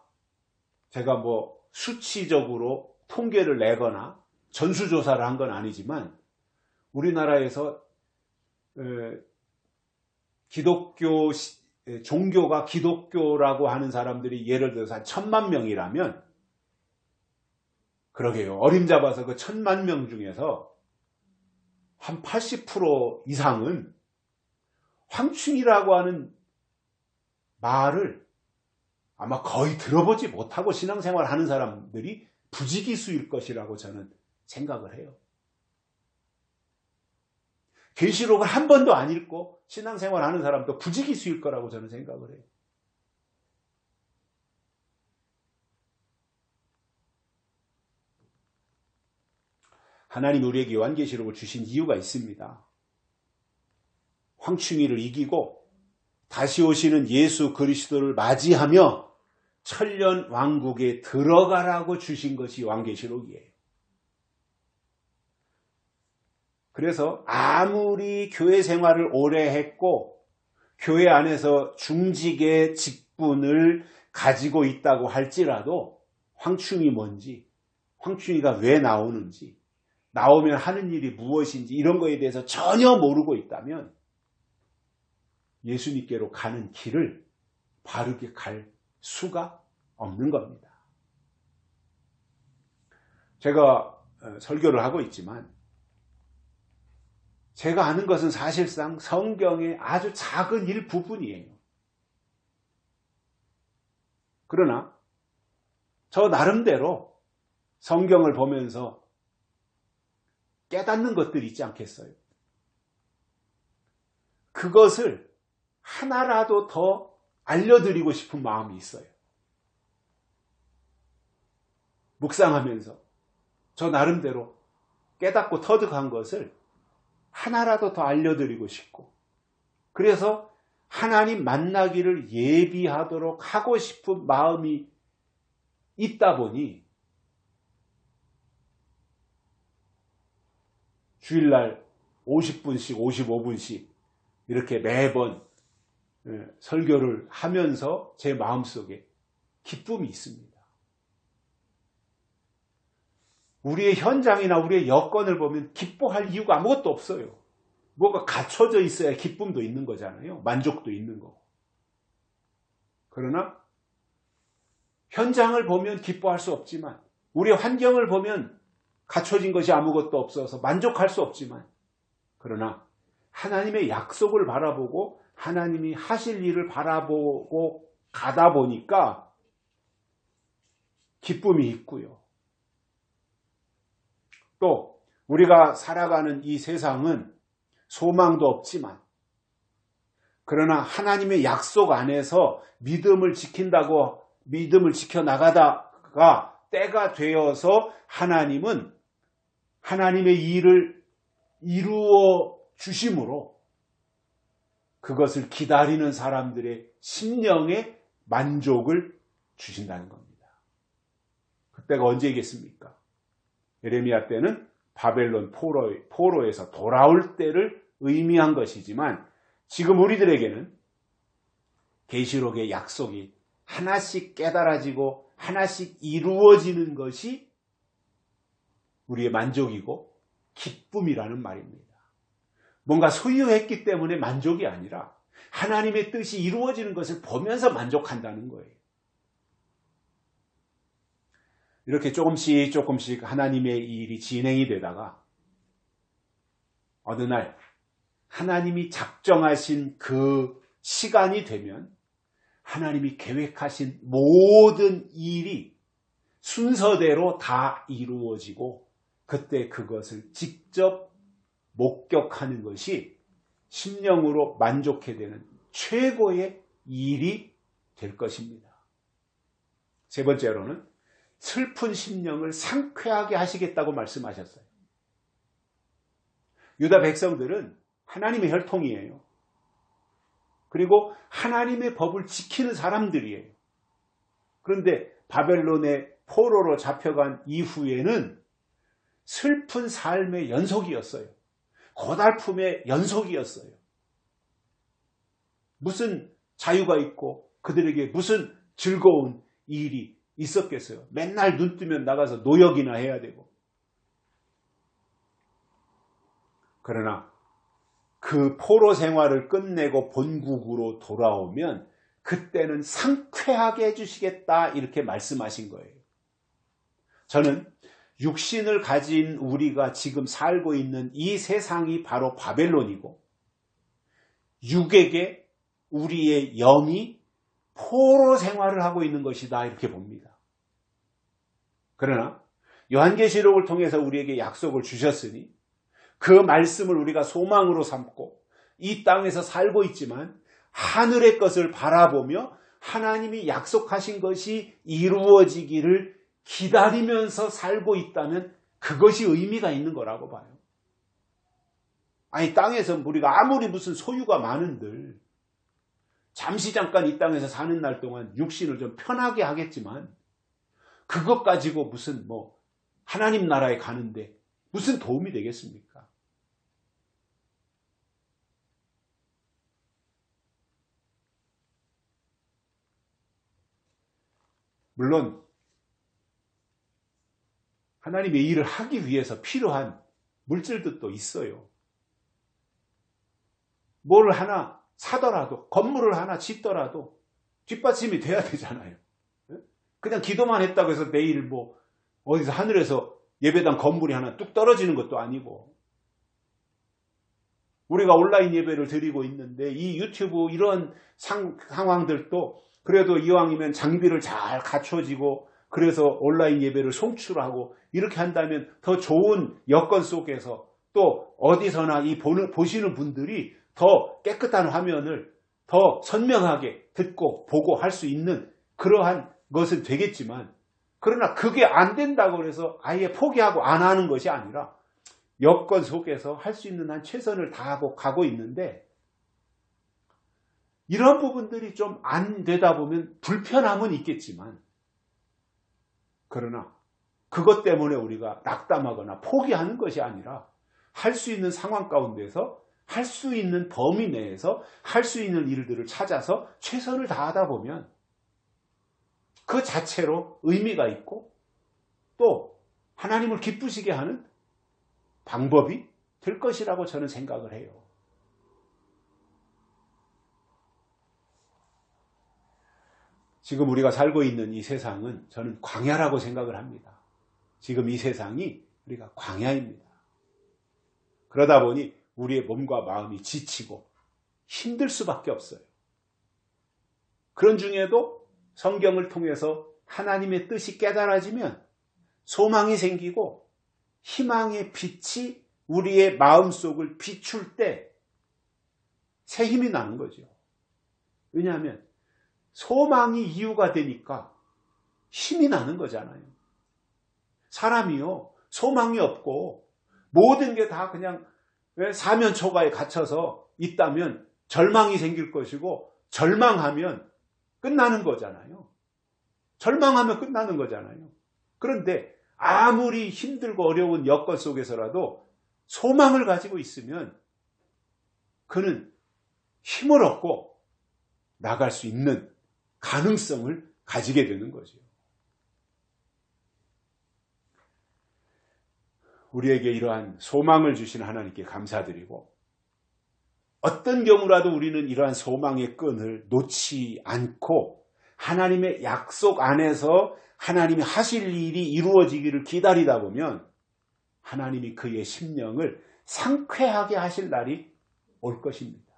제가 수치적으로 통계를 내거나 전수조사를 한 건 아니지만 우리나라에서 기독교 종교가 기독교라고 하는 사람들이 예를 들어서 한 1000만 명이라면 그러게요. 어림잡아서 그 1000만 명 중에서 한 80% 이상은 황충이라고 하는 말을 아마 거의 들어보지 못하고 신앙생활 하는 사람들이 부지기수일 것이라고 저는 생각을 해요. 계시록을 한 번도 안 읽고 신앙생활 하는 사람도 부지기수일 거라고 저는 생각을 해요. 하나님 우리에게 요한계시록을 주신 이유가 있습니다. 황충이를 이기고 다시 오시는 예수 그리스도를 맞이하며 천년 왕국에 들어가라고 주신 것이 요한계시록이에요. 그래서 아무리 교회 생활을 오래 했고 교회 안에서 중직의 직분을 가지고 있다고 할지라도 황충이 뭔지, 황충이가 왜 나오는지, 나오면 하는 일이 무엇인지 이런 거에 대해서 전혀 모르고 있다면 예수님께로 가는 길을 바르게 갈 수가 없는 겁니다. 제가 설교를 하고 있지만 제가 아는 것은 사실상 성경의 아주 작은 일부분이에요. 그러나 저 나름대로 성경을 보면서 깨닫는 것들이 있지 않겠어요? 그것을 하나라도 더 알려드리고 싶은 마음이 있어요. 묵상하면서 저 나름대로 깨닫고 터득한 것을 하나라도 더 알려드리고 싶고 그래서 하나님 만나기를 예비하도록 하고 싶은 마음이 있다 보니 주일날 50분씩 55분씩 이렇게 매번 설교를 하면서 제 마음속에 기쁨이 있습니다. 우리의 현장이나 우리의 여건을 보면 기뻐할 이유가 아무것도 없어요. 뭐가 갖춰져 있어야 기쁨도 있는 거잖아요. 만족도 있는 거고. 그러나 현장을 보면 기뻐할 수 없지만 우리의 환경을 보면 갖춰진 것이 아무것도 없어서 만족할 수 없지만 그러나 하나님의 약속을 바라보고 하나님이 하실 일을 바라보고 가다 보니까 기쁨이 있고요. 또 우리가 살아가는 이 세상은 소망도 없지만 그러나 하나님의 약속 안에서 믿음을 지켜나가다가 때가 되어서 하나님은 하나님의 일을 이루어 주심으로 그것을 기다리는 사람들의 심령에 만족을 주신다는 겁니다. 그때가 언제이겠습니까? 예레미야 때는 바벨론 포로에서 돌아올 때를 의미한 것이지만 지금 우리들에게는 계시록의 약속이 하나씩 깨달아지고 하나씩 이루어지는 것이 우리의 만족이고 기쁨이라는 말입니다. 뭔가 소유했기 때문에 만족이 아니라 하나님의 뜻이 이루어지는 것을 보면서 만족한다는 거예요. 이렇게 조금씩 하나님의 일이 진행이 되다가 어느 날 하나님이 작정하신 그 시간이 되면 하나님이 계획하신 모든 일이 순서대로 다 이루어지고 그때 그것을 직접 목격하는 것이 심령으로 만족해 되는 최고의 일이 될 것입니다. 세 번째로는 슬픈 심령을 상쾌하게 하시겠다고 말씀하셨어요. 유다 백성들은 하나님의 혈통이에요. 그리고 하나님의 법을 지키는 사람들이에요. 그런데 바벨론의 포로로 잡혀간 이후에는 슬픈 삶의 연속이었어요. 고달픔의 연속이었어요. 무슨 자유가 있고 그들에게 무슨 즐거운 일이 있었겠어요. 맨날 눈 뜨면 나가서 노역이나 해야 되고. 그러나 그 포로 생활을 끝내고 본국으로 돌아오면 그때는 상쾌하게 해주시겠다 이렇게 말씀하신 거예요. 저는 육신을 가진 우리가 지금 살고 있는 이 세상이 바로 바벨론이고 육에게 우리의 영이 포로 생활을 하고 있는 것이다 이렇게 봅니다. 그러나 요한계시록을 통해서 우리에게 약속을 주셨으니 그 말씀을 우리가 소망으로 삼고 이 땅에서 살고 있지만 하늘의 것을 바라보며 하나님이 약속하신 것이 이루어지기를 기다리면서 살고 있다면 그것이 의미가 있는 거라고 봐요. 아니 땅에서 우리가 아무리 무슨 소유가 많은들 잠시 잠깐 이 땅에서 사는 날 동안 육신을 좀 편하게 하겠지만 그것 가지고 무슨 하나님 나라에 가는데 무슨 도움이 되겠습니까? 물론 하나님의 일을 하기 위해서 필요한 물질도 또 있어요. 뭘 하나 사더라도 건물을 하나 짓더라도 뒷받침이 돼야 되잖아요. 그냥 기도만 했다고 해서 내일 어디서 하늘에서 예배당 건물이 하나 뚝 떨어지는 것도 아니고 우리가 온라인 예배를 드리고 있는데 이 유튜브 이런 상황들도 그래도 이왕이면 장비를 잘 갖춰지고 그래서 온라인 예배를 송출하고 이렇게 한다면 더 좋은 여건 속에서 또 어디서나 보시는 분들이 더 깨끗한 화면을 더 선명하게 듣고 보고 할 수 있는 그러한 것은 되겠지만 그러나 그게 안 된다고 해서 아예 포기하고 안 하는 것이 아니라 여건 속에서 할 수 있는 한 최선을 다하고 가고 있는데 이런 부분들이 좀 안 되다 보면 불편함은 있겠지만 그러나 그것 때문에 우리가 낙담하거나 포기하는 것이 아니라 할 수 있는 상황 가운데서 할 수 있는 범위 내에서 할 수 있는 일들을 찾아서 최선을 다하다 보면 그 자체로 의미가 있고 또 하나님을 기쁘시게 하는 방법이 될 것이라고 저는 생각을 해요. 지금 우리가 살고 있는 이 세상은 저는 광야라고 생각을 합니다. 지금 이 세상이 우리가 광야입니다. 그러다 보니 우리의 몸과 마음이 지치고 힘들 수밖에 없어요. 그런 중에도 성경을 통해서 하나님의 뜻이 깨달아지면 소망이 생기고 희망의 빛이 우리의 마음속을 비출 때 새 힘이 나는 거죠. 왜냐하면 소망이 이유가 되니까 힘이 나는 거잖아요. 사람이요, 소망이 없고 모든 게 다 그냥 사면초가에 갇혀서 있다면 절망이 생길 것이고 절망하면 끝나는 거잖아요. 절망하면 끝나는 거잖아요. 그런데 아무리 힘들고 어려운 여건 속에서라도 소망을 가지고 있으면 그는 힘을 얻고 나갈 수 있는 가능성을 가지게 되는 거죠. 우리에게 이러한 소망을 주신 하나님께 감사드리고, 어떤 경우라도 우리는 이러한 소망의 끈을 놓지 않고 하나님의 약속 안에서 하나님이 하실 일이 이루어지기를 기다리다 보면 하나님이 그의 심령을 상쾌하게 하실 날이 올 것입니다.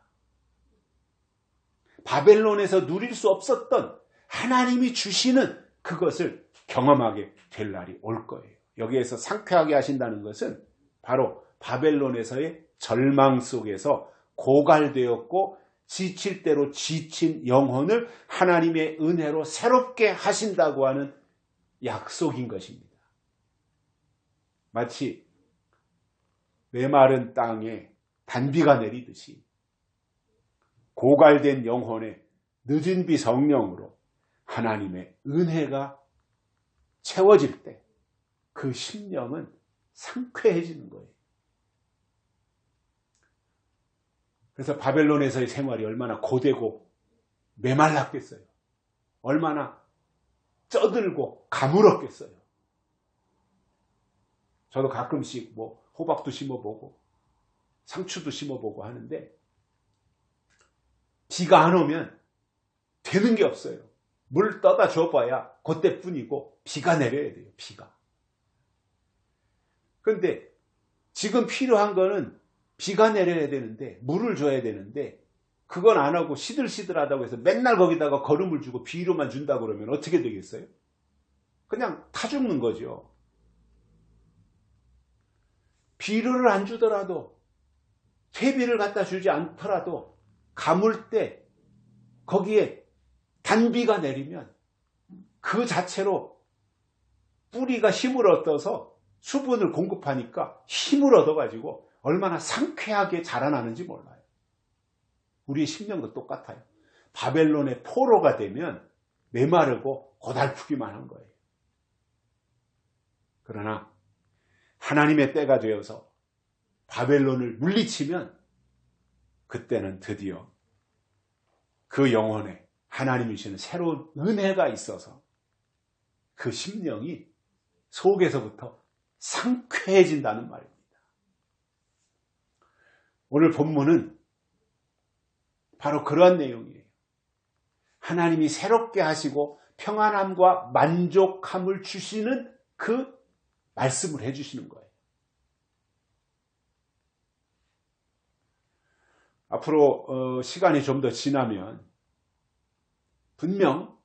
바벨론에서 누릴 수 없었던 하나님이 주시는 그것을 경험하게 될 날이 올 거예요. 여기에서 상쾌하게 하신다는 것은 바로 바벨론에서의 절망 속에서 고갈되었고 지칠 대로 지친 영혼을 하나님의 은혜로 새롭게 하신다고 하는 약속인 것입니다. 마치 메마른 땅에 단비가 내리듯이 고갈된 영혼의 늦은 비 성령으로 하나님의 은혜가 채워질 때 그 심령은 상쾌해지는 거예요. 그래서 바벨론에서의 생활이 얼마나 고되고 메말랐겠어요. 얼마나 쪄들고 가물었겠어요. 저도 가끔씩 호박도 심어보고 상추도 심어보고 하는데 비가 안 오면 되는 게 없어요. 물 떠다 줘봐야 그때뿐이고 비가 내려야 돼요. 비가. 그런데 지금 필요한 거는 비가 내려야 되는데 물을 줘야 되는데 그건 안 하고 시들시들하다고 해서 맨날 거기다가 거름을 주고 비료만 준다고 그러면 어떻게 되겠어요? 그냥 타 죽는 거죠. 비료를 안 주더라도 퇴비를 갖다 주지 않더라도 가물 때 거기에 단비가 내리면 그 자체로 뿌리가 힘을 얻어서 수분을 공급하니까 힘을 얻어가지고 얼마나 상쾌하게 자라나는지 몰라요. 우리의 심령도 똑같아요. 바벨론의 포로가 되면 메마르고 고달프기만 한 거예요. 그러나 하나님의 때가 되어서 바벨론을 물리치면 그때는 드디어 그 영혼에 하나님이 주시는 새로운 은혜가 있어서 그 심령이 속에서부터 상쾌해진다는 말입니다. 오늘 본문은 바로 그러한 내용이에요. 하나님이 새롭게 하시고 평안함과 만족함을 주시는 그 말씀을 해주시는 거예요. 앞으로 시간이 좀 더 지나면 분명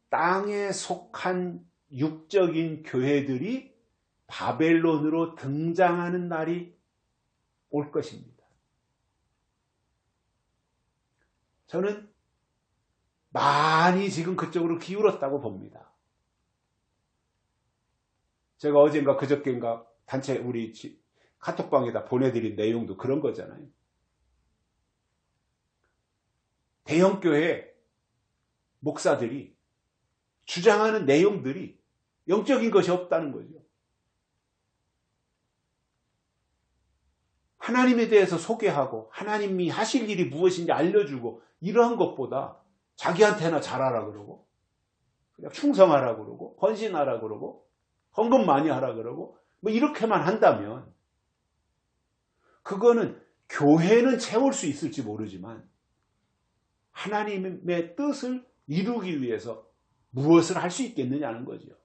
땅에 속한 육적인 교회들이 바벨론으로 등장하는 날이 올 것입니다. 저는 많이 지금 그쪽으로 기울었다고 봅니다. 제가 어젠가 그저께인가 단체 우리 카톡방에다 보내드린 내용도 그런 거잖아요. 대형교회 목사들이 주장하는 내용들이 영적인 것이 없다는 거죠. 하나님에 대해서 소개하고 하나님이 하실 일이 무엇인지 알려주고 이러한 것보다 자기한테나 잘하라 그러고 그냥 충성하라 그러고 헌신하라 그러고 헌금 많이 하라 그러고 이렇게만 한다면 그거는 교회는 채울 수 있을지 모르지만 하나님의 뜻을 이루기 위해서 무엇을 할 수 있겠느냐는 거죠.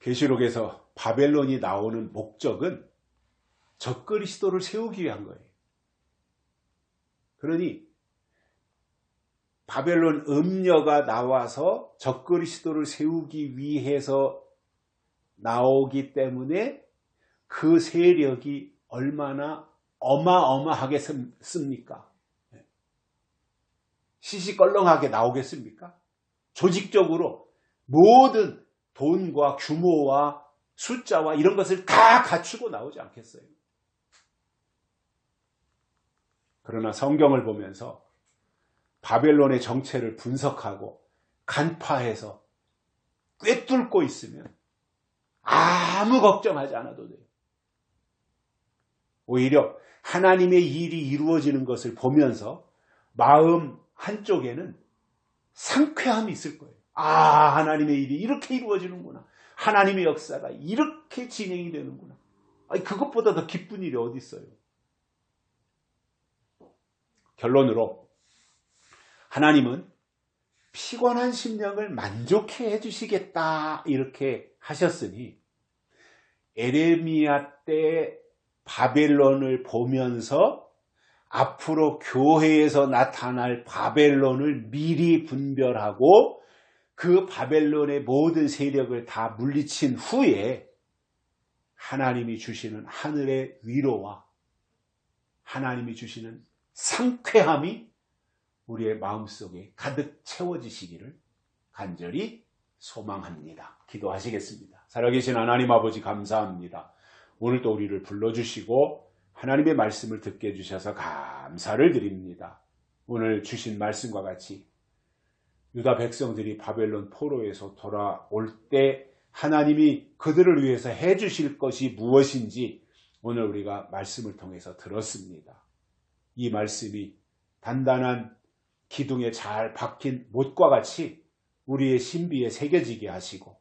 계시록에서 바벨론이 나오는 목적은 적그리스도를 세우기 위한 거예요. 그러니 바벨론 음녀가 나와서 적그리스도를 세우기 위해서 나오기 때문에 그 세력이 얼마나 어마어마하겠습니까? 시시껄렁하게 나오겠습니까? 조직적으로 모든 돈과 규모와 숫자와 이런 것을 다 갖추고 나오지 않겠어요? 그러나 성경을 보면서 바벨론의 정체를 분석하고 간파해서 꿰뚫고 있으면 아무 걱정하지 않아도 돼요. 오히려 하나님의 일이 이루어지는 것을 보면서 마음 한쪽에는 상쾌함이 있을 거예요. 아, 하나님의 일이 이렇게 이루어지는구나. 하나님의 역사가 이렇게 진행이 되는구나. 아니, 그것보다 더 기쁜 일이 어디 있어요. 결론으로 하나님은 피곤한 심령을 만족해 해주시겠다 이렇게 하셨으니 에레미야 때 바벨론을 보면서 앞으로 교회에서 나타날 바벨론을 미리 분별하고 그 바벨론의 모든 세력을 다 물리친 후에 하나님이 주시는 하늘의 위로와 하나님이 주시는 상쾌함이 우리의 마음속에 가득 채워지시기를 간절히 소망합니다. 기도하시겠습니다. 살아계신 하나님 아버지 감사합니다. 오늘도 우리를 불러주시고 하나님의 말씀을 듣게 해주셔서 감사를 드립니다. 오늘 주신 말씀과 같이 유다 백성들이 바벨론 포로에서 돌아올 때 하나님이 그들을 위해서 해주실 것이 무엇인지 오늘 우리가 말씀을 통해서 들었습니다. 이 말씀이 단단한 기둥에 잘 박힌 못과 같이 우리의 신비에 새겨지게 하시고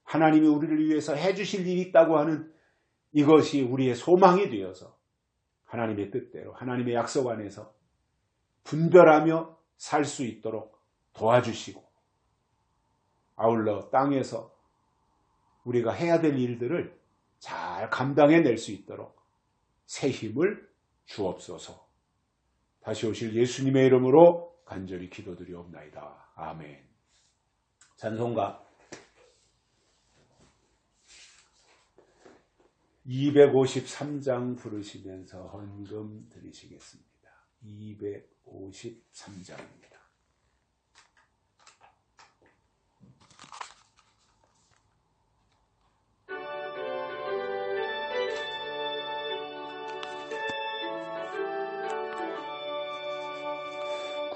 하나님이 우리를 위해서 해주실 일이 있다고 하는 이것이 우리의 소망이 되어서 하나님의 뜻대로 하나님의 약속 안에서 분별하며 살 수 있도록 도와주시고 아울러 땅에서 우리가 해야 될 일들을 잘 감당해낼 수 있도록 새 힘을 주옵소서. 다시 오실 예수님의 이름으로 간절히 기도드리옵나이다. 아멘. 찬송가 253장 부르시면서 헌금 드리시겠습니다. 253장입니다.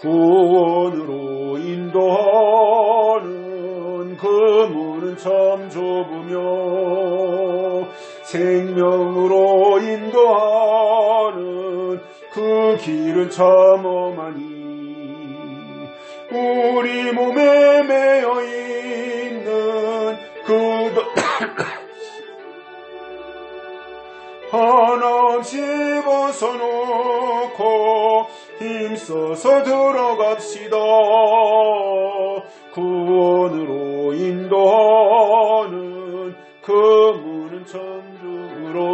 구원으로 인도하는 그 문은 참 좁으며 생명으로 인도하는 그 길은 참 험하니 우리 몸에 매여 있는 그 하나씩 벗어놓고 힘써서 들어갑시다. 구원으로 인도하는 그 문은 천주로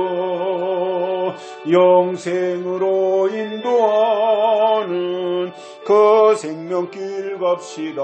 영생으로 인도하는 그 생명길 갑시다.